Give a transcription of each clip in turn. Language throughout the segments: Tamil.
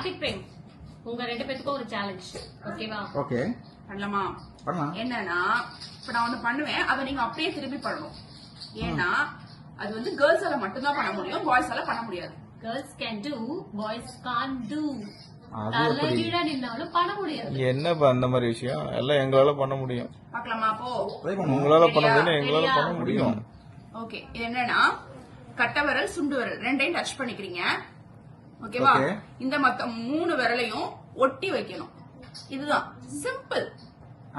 கார்த்திக் பிரேம் உங்க 2 பேத்துக்கும் ஒரு சேலஞ்ச். ஓகேவா? ஓகே பண்ணலாமா? பண்ணலாம். என்னன்னா இப்ப நான் வந்து பண்ணுவேன், அதை நீங்க அப்படியே திருப்பி பண்ணணும். ஏன்னா அது வந்து கேர்ள்ஸால மட்டும்தான் பண்ண முடியும், பாய்ஸால பண்ண முடியாது. Girls can to, boys Khan to. அது தலை எப்படி? கீழ நின்னாலும் பண்ண முடியாது. என்னப்பா அந்த மாதிரி விஷயம்? எல்லாம் எங்களால பண்ண முடியும். பாக்கலாமா? அப்போ ட்ரை பண்ணுவோம். உங்களால பண்ண முடியும், எங்களால பண்ண முடியும். ஓகே, இது என்னன்னா கட்ட விரல் சுண்டு விரல் ரெண்டையும் டச் பண்ணிக்கிறீங்க. ஓகேவா? Okay. இந்த மொத்த 3 விரலையும் ஒட்டி வைக்கணும். இதுதான் சிம்பிள்.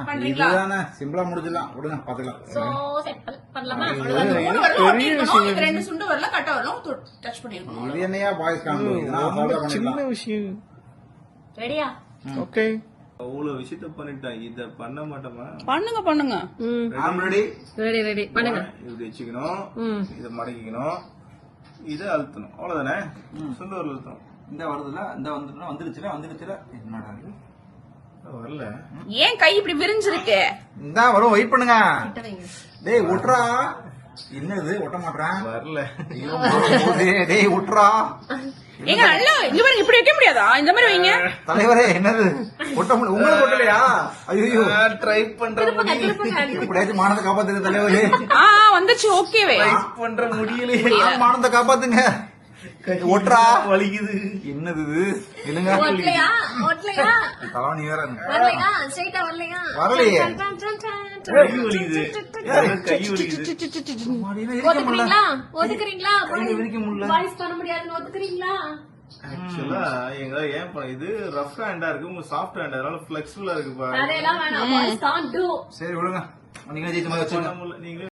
பண்றீங்களா? இதுதானே சிம்பிளா முடிஞ்சிடலாம். விடுங்க பாத்துக்கலாம். So simple. பண்ணலாமா? அந்த 3 விரலும் ஒட்டி இருக்கணும். இது 2 சுண்டு விரல கட்ட விரலும் டச் பண்ணிருக்கணும். இது என்னையா பாய்ஸ் காம்போ? இதெல்லாம் ரொம்ப ஃபாலோ சின்ன பண்ணிடலாம். விஷயம். ரெடியா? ஓகே. அவ்வளவு விஷயத்த பண்ணிட்டேன், இத பண்ண மாட்டோமா? பண்ணுங்க. I'm ready. ரெடி பண்ணுங்க. இப்படி வச்சுக்கணும், இத மடக்கிக்கணும், இத அழுத்தணும், அவ்வளவுதானே? சொந்த ஒரு அழுத்தணும். இந்த வருதுல, இந்த வந்துருச்சுல. என்னடா இது? வரல. ஏன் கை இப்படி விரிஞ்சிருக்கு? இந்தா வரும், வெயிட் பண்ணுங்க. கிட்ட வைங்க. டேய் உட்றா. என்னது ஒட்ட மாட்டறான்? வரல. டேய் உட்றா. ஏங்க நல்லா இங்க பாருங்க, இப்படி வைக்க முடியாதா? இந்த மாதிரி வைங்க. தலைவரே என்னது ஒட்ட முடியல? உங்களுக்கு ஒட்டலையா? ஐயோ ட்ரை பண்ற முடியல. இப்படியாச்சும் மானத்தை காப்பாத்துங்க தலைவரே. வந்துச்சு. ஓகேவே. ட்ரை பண்ற முடியலையே. மானத்தை காப்பாத்துங்க. ஒட்றா. வலிக்குது. என்னது இது? இல்லங்க ஒட்டலையா? தலைவணி வேற இருங்க. வரலையா? ஸ்ட்ரைட்டா வரலையா? வரலையே. கை வலிக்குது. கை வலிக்குது. ஒதுக்குறீங்களா? விரிக்க முடியல. பாய்ஸ் பண்ண முடியாதுன்னு ஒதுக்குறீங்களா? ஆக்சுவலா எங்க ஏன் இது ரஃப் ஹேண்டா இருக்கு, உங்க சாஃப்ட் ஹேண்ட், அதனால பிளெக்சிபிளா இருக்கு பாருங்க. அதெல்லாம் வேணாம். Boys Khan to. சரி விடுங்க. நீங்க ஜெயிச்ச மாதிரி வச்சுங்க. நீங்களே